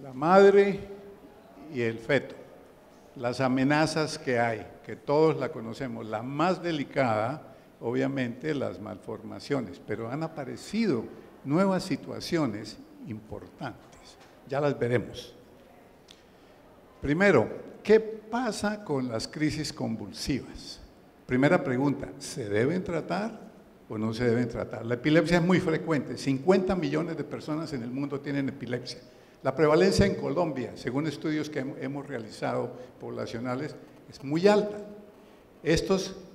la madre y el feto, las amenazas que hay, que todos la conocemos, la más delicada, obviamente, las malformaciones, pero han aparecido nuevas situaciones importantes, ya las veremos. Primero, ¿qué pasa con las crisis convulsivas? Primera pregunta, ¿se deben tratar o no se deben tratar? La epilepsia es muy frecuente, 50 millones de personas en el mundo tienen epilepsia. La prevalencia en Colombia, según estudios que hemos realizado poblacionales, es muy alta.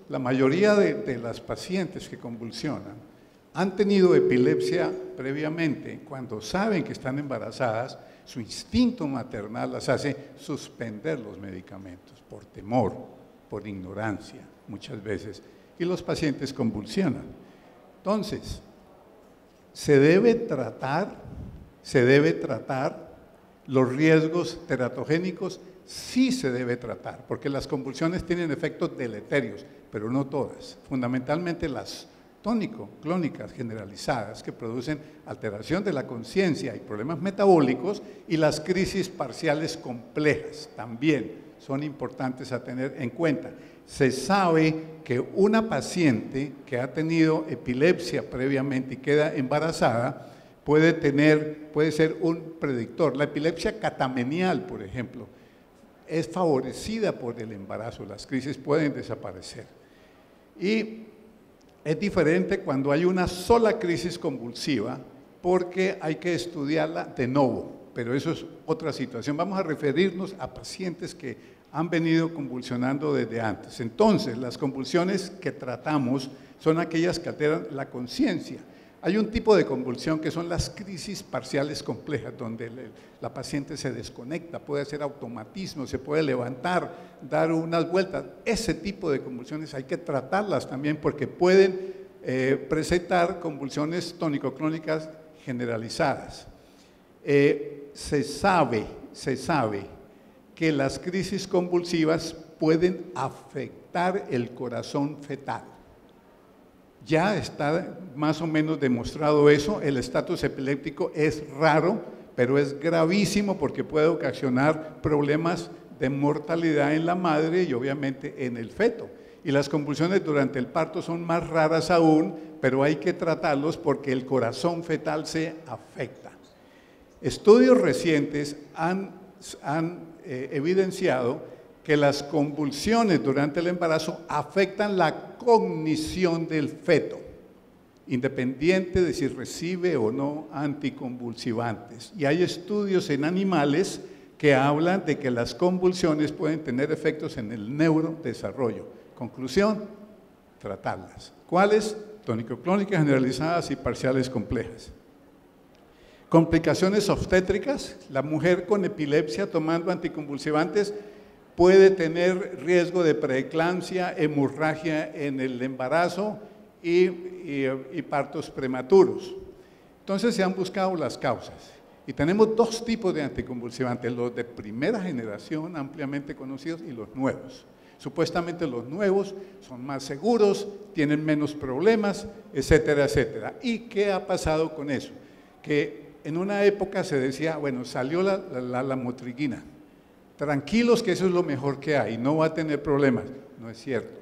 La mayoría de las pacientes que convulsionan han tenido epilepsia previamente. Cuando saben que están embarazadas, su instinto maternal las hace suspender los medicamentos por temor, por ignorancia, muchas veces, y los pacientes convulsionan. Entonces, ¿se debe tratar los riesgos teratogénicos? Sí se debe tratar, porque las convulsiones tienen efectos deleterios, pero no todas. Fundamentalmente las tónico-clónicas generalizadas, que producen alteración de la conciencia y problemas metabólicos, y las crisis parciales complejas también son importantes a tener en cuenta. Se sabe que una paciente que ha tenido epilepsia previamente y queda embarazada puede ser un predictor. La epilepsia catamenial, por ejemplo, es favorecida por el embarazo, las crisis pueden desaparecer. Y es diferente cuando hay una sola crisis convulsiva, porque hay que estudiarla de novo, pero eso es otra situación. Vamos a referirnos a pacientes que han venido convulsionando desde antes. Entonces, las convulsiones que tratamos son aquellas que alteran la conciencia. Hay un tipo de convulsión que son las crisis parciales complejas, donde la paciente se desconecta, puede hacer automatismo, se puede levantar, dar unas vueltas. Ese tipo de convulsiones hay que tratarlas también, porque pueden presentar convulsiones tónico-clónicas generalizadas. Se sabe que las crisis convulsivas pueden afectar el corazón fetal. Ya está más o menos demostrado eso. El estatus epiléptico es raro, pero es gravísimo porque puede ocasionar problemas de mortalidad en la madre y obviamente en el feto. Y las convulsiones durante el parto son más raras aún, pero hay que tratarlos porque el corazón fetal se afecta. Estudios recientes han evidenciado que las convulsiones durante el embarazo afectan la cognición del feto, independiente de si recibe o no anticonvulsivantes. Y hay estudios en animales que hablan de que las convulsiones pueden tener efectos en el neurodesarrollo. Conclusión, tratarlas. ¿Cuáles? Tónico-clónicas generalizadas y parciales complejas. Complicaciones obstétricas, la mujer con epilepsia tomando anticonvulsivantes puede tener riesgo de preeclampsia, hemorragia en el embarazo y partos prematuros. Entonces se han buscado las causas y tenemos dos tipos de anticonvulsivantes, los de primera generación ampliamente conocidos y los nuevos. Supuestamente los nuevos son más seguros, tienen menos problemas, etcétera, etcétera. ¿Y qué ha pasado con eso? Que en una época se decía, bueno, salió la lamotrigina, tranquilos que eso es lo mejor que hay, no va a tener problemas. No es cierto,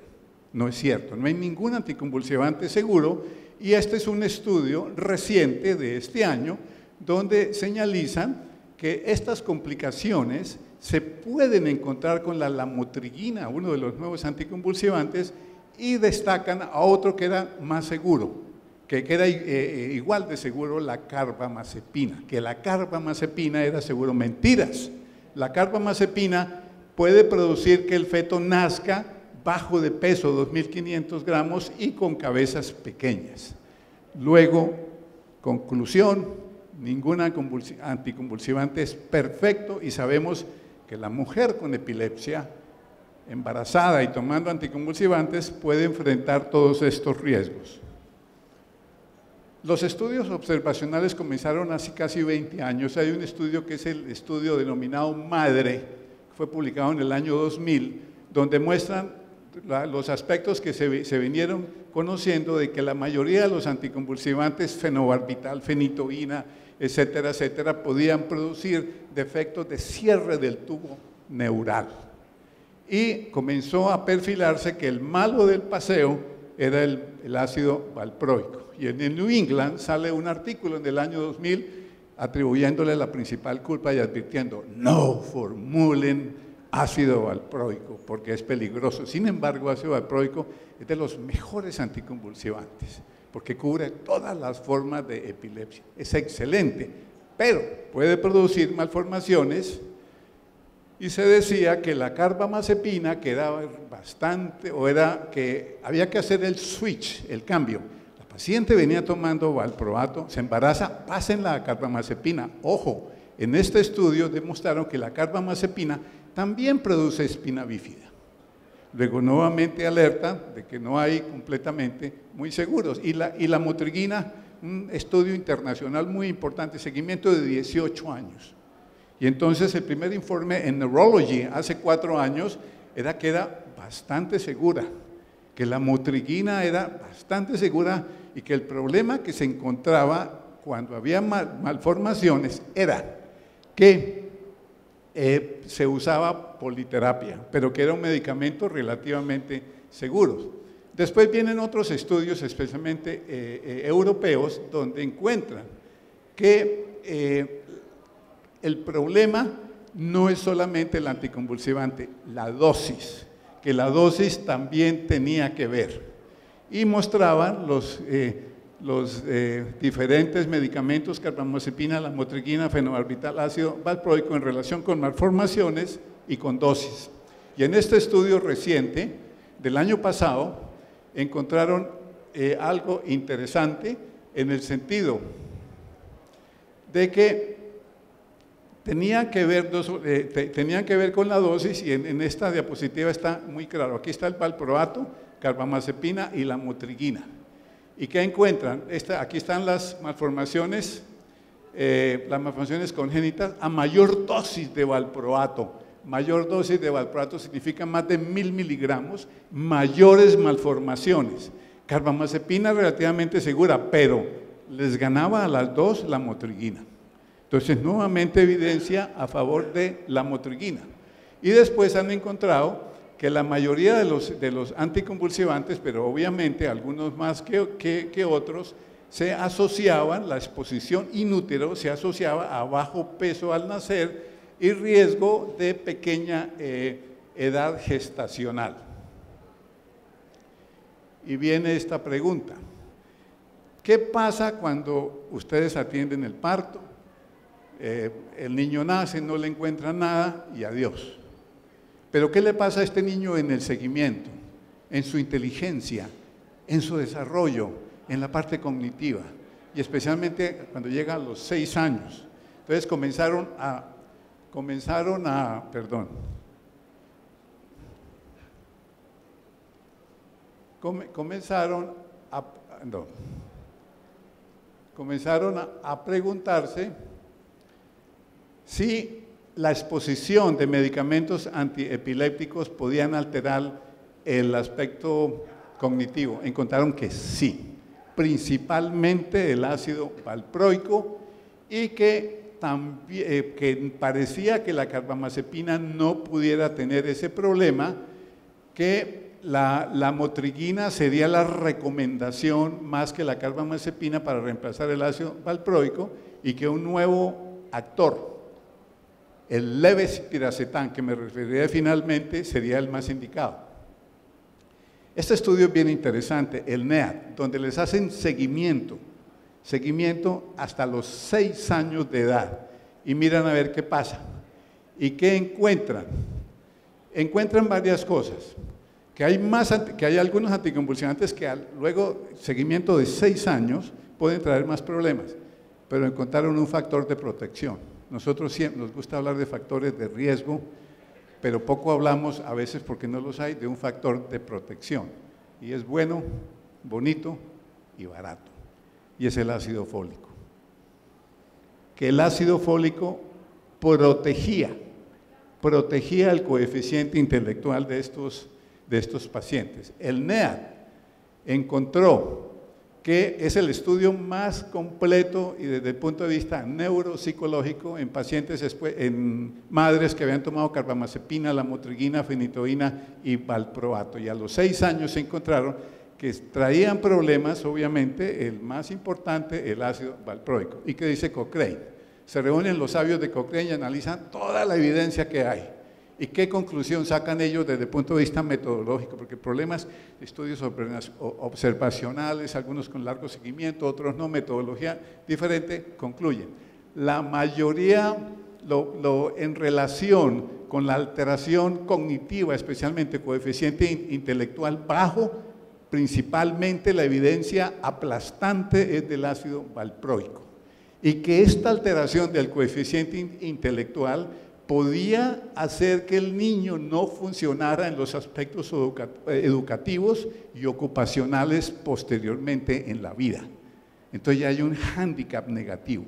no es cierto, no hay ningún anticonvulsivante seguro, y este es un estudio reciente de este año donde señalizan que estas complicaciones se pueden encontrar con la lamotrigina, uno de los nuevos anticonvulsivantes, y destacan a otro que era más seguro, que era igual de seguro, la carbamazepina, que la carbamazepina era seguro. Mentiras. La carbamazepina puede producir que el feto nazca bajo de peso, 2.500 gramos, y con cabezas pequeñas. Luego, conclusión, ningún anticonvulsivante es perfecto, y sabemos que la mujer con epilepsia, embarazada y tomando anticonvulsivantes, puede enfrentar todos estos riesgos. Los estudios observacionales comenzaron hace casi 20 años. Hay un estudio que es el estudio denominado MADRE, que fue publicado en el año 2000, donde muestran los aspectos que se vinieron conociendo de que la mayoría de los anticonvulsivantes, fenobarbital, fenitoína, etcétera, etcétera, podían producir defectos de cierre del tubo neural. Y comenzó a perfilarse que el malo del paseo era el ácido valproico. Y en el New England sale un artículo en el año 2000 atribuyéndole la principal culpa y advirtiendo: no formulen ácido valproico porque es peligroso. Sin embargo, ácido valproico es de los mejores anticonvulsivantes porque cubre todas las formas de epilepsia. Es excelente, pero puede producir malformaciones. Y se decía que la carbamazepina, que era bastante, o era que había que hacer el switch, el cambio. La paciente venía tomando valproato, se embaraza, pásenla a carbamazepina. Ojo, en este estudio demostraron que la carbamazepina también produce espina bífida. Luego nuevamente alerta de que no hay completamente muy seguros. Y la motriguina, un estudio internacional muy importante, seguimiento de 18 años. Y entonces el primer informe en Neurology hace 4 años era que era bastante segura, que la motriguina era bastante segura y que el problema que se encontraba cuando había malformaciones era que se usaba politerapia, pero que era un medicamento relativamente seguro. Después vienen otros estudios, especialmente europeos, donde encuentran que el problema no es solamente el anticonvulsivante, la dosis, que la dosis también tenía que ver. Y mostraban los diferentes medicamentos, carbamazepina, la motriguina, fenobarbital, ácido valproico, en relación con malformaciones y con dosis. Y en este estudio reciente, del año pasado, encontraron algo interesante en el sentido de que tenían que ver con la dosis, y en esta diapositiva está muy claro. Aquí está el valproato, carbamazepina y la motriguina. ¿Y qué encuentran? Aquí están las malformaciones congénitas a mayor dosis de valproato. Mayor dosis de valproato significa más de 1000 miligramos, mayores malformaciones. Carbamazepina relativamente segura, pero les ganaba a las dos la motriguina. Entonces, nuevamente evidencia a favor de la motriguina. Y después han encontrado que la mayoría de los anticonvulsivantes, pero obviamente algunos más que otros, se asociaban, la exposición in útero se asociaba a bajo peso al nacer y riesgo de pequeña edad gestacional. Y viene esta pregunta: ¿qué pasa cuando ustedes atienden el parto? El niño nace, no le encuentran nada y adiós. Pero ¿qué le pasa a este niño en el seguimiento, en su inteligencia, en su desarrollo, en la parte cognitiva? Y especialmente cuando llega a los 6 años. Entonces comenzaron a preguntarse si la exposición de medicamentos antiepilépticos podían alterar el aspecto cognitivo. Encontraron que sí, principalmente el ácido valproico, y que parecía que la carbamazepina no pudiera tener ese problema, que la motriguina sería la recomendación más que la carbamazepina para reemplazar el ácido valproico, y que un nuevo actor, el levetiracetam, que me referiré finalmente, sería el más indicado. Este estudio es bien interesante, el NEAT, donde les hacen seguimiento hasta los 6 años de edad, y miran a ver qué pasa. ¿Y qué encuentran? Encuentran varias cosas, que hay algunos anticonvulsivantes que luego, seguimiento de 6 años, pueden traer más problemas, pero encontraron un factor de protección. Nosotros siempre nos gusta hablar de factores de riesgo, pero poco hablamos, a veces porque no los hay, de un factor de protección. Y es bueno, bonito y barato. Y es el ácido fólico. Que el ácido fólico protegía el coeficiente intelectual de de estos pacientes. El NEAT encontró que es el estudio más completo y desde el punto de vista neuropsicológico en pacientes, en madres que habían tomado carbamazepina, lamotrigina, fenitoína y valproato. Y a los 6 años se encontraron que traían problemas, obviamente, el más importante, el ácido valproico. ¿Y qué dice Cochrane? Se reúnen los sabios de Cochrane y analizan toda la evidencia que hay. ¿Y qué conclusión sacan ellos desde el punto de vista metodológico? Porque problemas, estudios observacionales, algunos con largo seguimiento, otros no, metodología diferente, concluyen. La mayoría, en relación con la alteración cognitiva, especialmente coeficiente intelectual bajo, principalmente la evidencia aplastante es del ácido valproico. Y que esta alteración del coeficiente intelectual podía hacer que el niño no funcionara en los aspectos educativos y ocupacionales posteriormente en la vida. Entonces ya hay un hándicap negativo.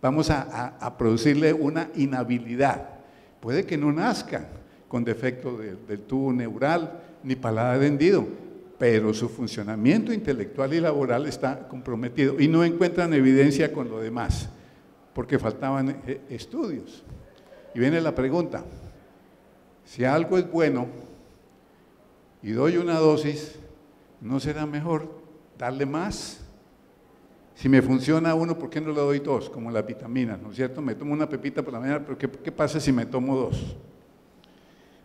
Vamos a producirle una inhabilidad. Puede que no nazca con defecto del tubo neural ni paladar hendido, pero su funcionamiento intelectual y laboral está comprometido y no encuentran evidencia con lo demás, porque faltaban estudios. Y viene la pregunta, si algo es bueno y doy una dosis, ¿no será mejor darle más? Si me funciona uno, ¿por qué no le doy 2? Como las vitaminas, ¿no es cierto? Me tomo una pepita por la mañana, pero ¿qué pasa si me tomo 2?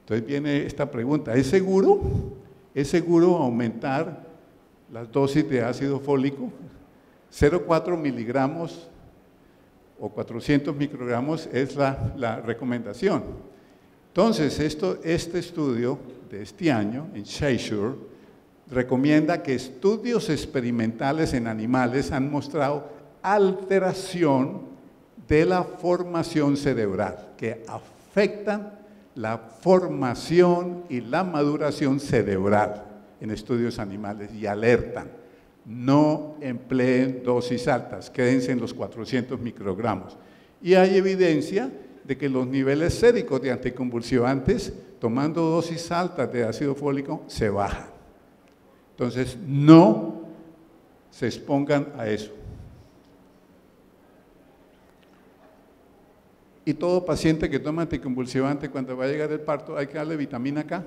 Entonces viene esta pregunta, ¿es seguro? ¿Es seguro aumentar las dosis de ácido fólico? 0,4 miligramos o 400 microgramos es la recomendación. Entonces, este estudio de este año, en Shasure, recomienda que estudios experimentales en animales han mostrado alteración de la formación cerebral, que afectan la formación y la maduración cerebral en estudios animales y alertan. No empleen dosis altas, quédense en los 400 microgramos. Y hay evidencia de que los niveles séricos de anticonvulsivantes, tomando dosis altas de ácido fólico, se bajan. Entonces, no se expongan a eso. Y todo paciente que toma anticonvulsivante, cuando va a llegar el parto, hay que darle vitamina K.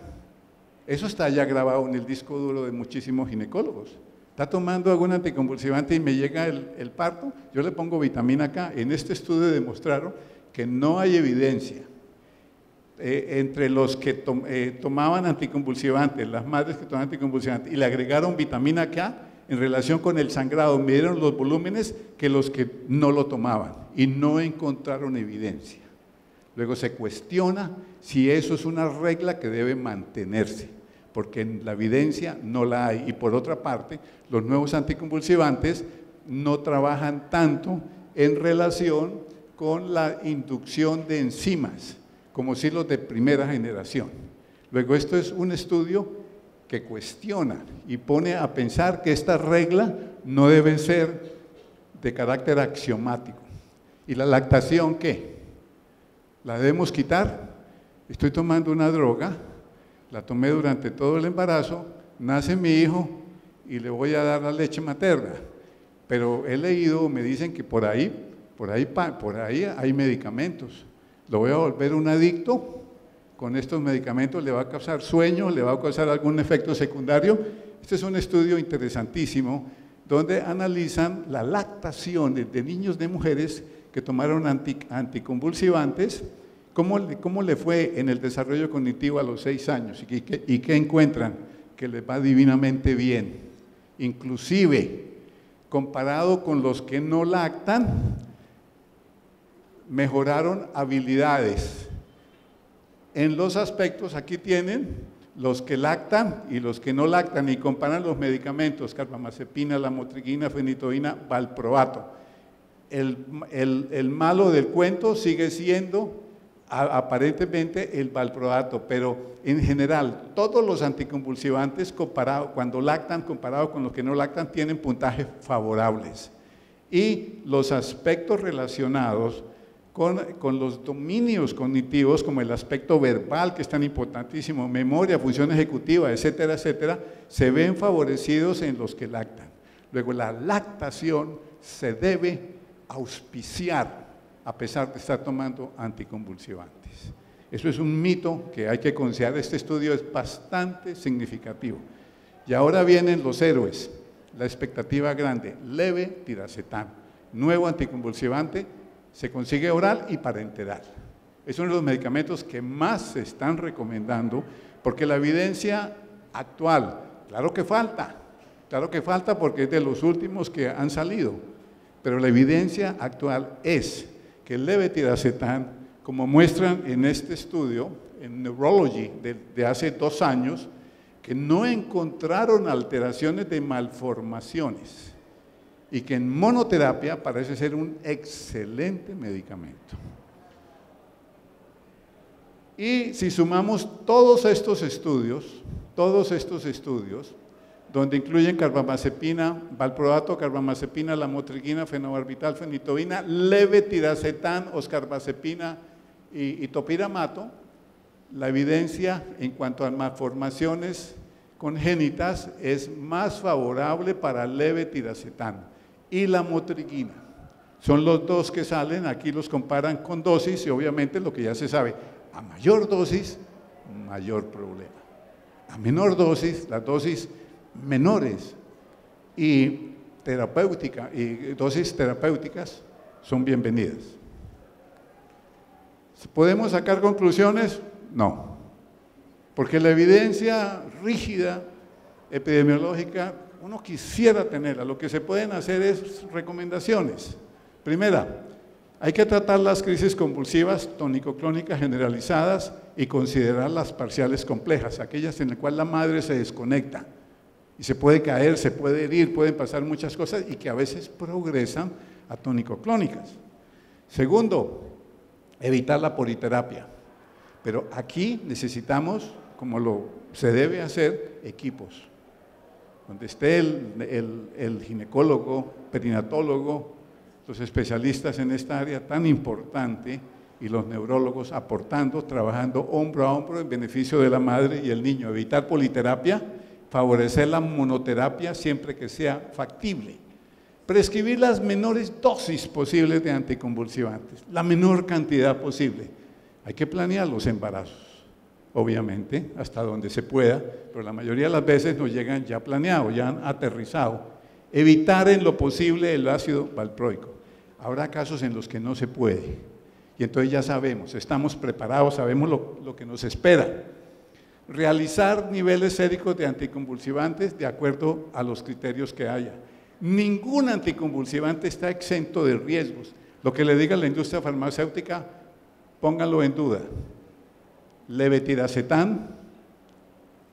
Eso está ya grabado en el disco duro de muchísimos ginecólogos. Está tomando algún anticonvulsivante y me llega el parto, yo le pongo vitamina K. En este estudio demostraron que no hay evidencia entre los que tomaban anticonvulsivantes, las madres que tomaban anticonvulsivantes, y le agregaron vitamina K en relación con el sangrado, midieron los volúmenes que los que no lo tomaban y no encontraron evidencia. Luego se cuestiona si eso es una regla que debe mantenerse, porque en la evidencia no la hay. Y por otra parte, los nuevos anticonvulsivantes no trabajan tanto en relación con la inducción de enzimas, como si los de primera generación. Luego, esto es un estudio que cuestiona y pone a pensar que esta regla no debe ser de carácter axiomático. ¿Y la lactación qué? ¿La debemos quitar? Estoy tomando una droga, la tomé durante todo el embarazo, nace mi hijo y le voy a dar la leche materna. Pero he leído, me dicen que por ahí hay medicamentos. Lo voy a volver un adicto, con estos medicamentos le va a causar sueño, le va a causar algún efecto secundario. Este es un estudio interesantísimo donde analizan la lactación de niños, de mujeres que tomaron anticonvulsivantes, cómo le fue en el desarrollo cognitivo a los 6 años y qué encuentran, que les va divinamente bien. Inclusive, comparado con los que no lactan, mejoraron habilidades. En los aspectos, aquí tienen los que lactan y los que no lactan y comparan los medicamentos, carbamazepina, lamotrigina, fenitoína, valproato. El malo del cuento sigue siendo aparentemente el valproato, pero en general todos los anticonvulsivantes cuando lactan, comparado con los que no lactan, tienen puntajes favorables. Y los aspectos relacionados con los dominios cognitivos como el aspecto verbal, que es tan importantísimo, memoria, función ejecutiva, etcétera, etcétera, se ven favorecidos en los que lactan. Luego, la lactación se debe auspiciar a pesar de estar tomando anticonvulsivantes. Eso es un mito que hay que considerar. Este estudio es bastante significativo. Y ahora vienen los héroes, la expectativa grande, levetiracetam, nuevo anticonvulsivante, se consigue oral y parenteral. Es uno de los medicamentos que más se están recomendando porque la evidencia actual, claro que falta porque es de los últimos que han salido, pero la evidencia actual es que el levetiracetam, como muestran en este estudio, en Neurology de hace 2 años, que no encontraron alteraciones de malformaciones y que en monoterapia parece ser un excelente medicamento. Y si sumamos todos estos estudios, donde incluyen carbamazepina, valproato, carbamazepina, lamotrigina, fenobarbital, fenitoína, levetiracetam, oscarbazepina y topiramato, la evidencia en cuanto a malformaciones congénitas es más favorable para levetiracetam y lamotrigina. Son los dos que salen, aquí los comparan con dosis y obviamente lo que ya se sabe, a mayor dosis, mayor problema. A menor dosis, las dosis menores y dosis terapéuticas son bienvenidas. ¿Podemos sacar conclusiones? No, porque la evidencia rígida, epidemiológica, uno quisiera tenerla. Lo que se pueden hacer es recomendaciones. Primera, hay que tratar las crisis convulsivas tónico-clónicas generalizadas y considerar las parciales complejas, aquellas en las cuales la madre se desconecta y se puede caer, se puede herir, pueden pasar muchas cosas y que a veces progresan a tónico-clónicas. Segundo, evitar la politerapia. Pero aquí necesitamos, como se debe hacer, equipos, donde esté el ginecólogo, perinatólogo, los especialistas en esta área tan importante y los neurólogos aportando, trabajando hombro a hombro en beneficio de la madre y el niño. Evitar politerapia, favorecer la monoterapia siempre que sea factible. Prescribir las menores dosis posibles de anticonvulsivantes, la menor cantidad posible. Hay que planear los embarazos, obviamente, hasta donde se pueda, pero la mayoría de las veces nos llegan ya planeados, ya han aterrizado. Evitar en lo posible el ácido valproico. Habrá casos en los que no se puede, y entonces ya sabemos, estamos preparados, sabemos lo que nos espera. Realizar niveles séricos de anticonvulsivantes de acuerdo a los criterios que haya. Ningún anticonvulsivante está exento de riesgos. Lo que le diga la industria farmacéutica, pónganlo en duda. Levetiracetam,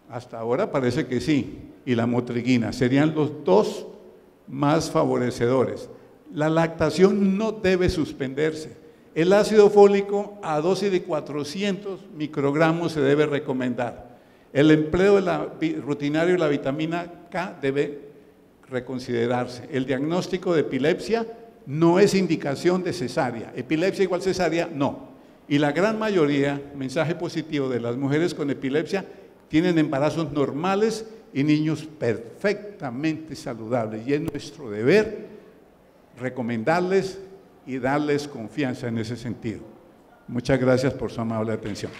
hasta ahora parece que sí, y la lamotrigina serían los dos más favorecedores. La lactación no debe suspenderse. El ácido fólico a dosis de 400 microgramos se debe recomendar. El empleo rutinario de la vitamina K debe reconsiderarse. El diagnóstico de epilepsia no es indicación de cesárea. Epilepsia igual cesárea, no. Y la gran mayoría, mensaje positivo, de las mujeres con epilepsia tienen embarazos normales y niños perfectamente saludables. Y es nuestro deber recomendarles y darles confianza en ese sentido. Muchas gracias por su amable atención.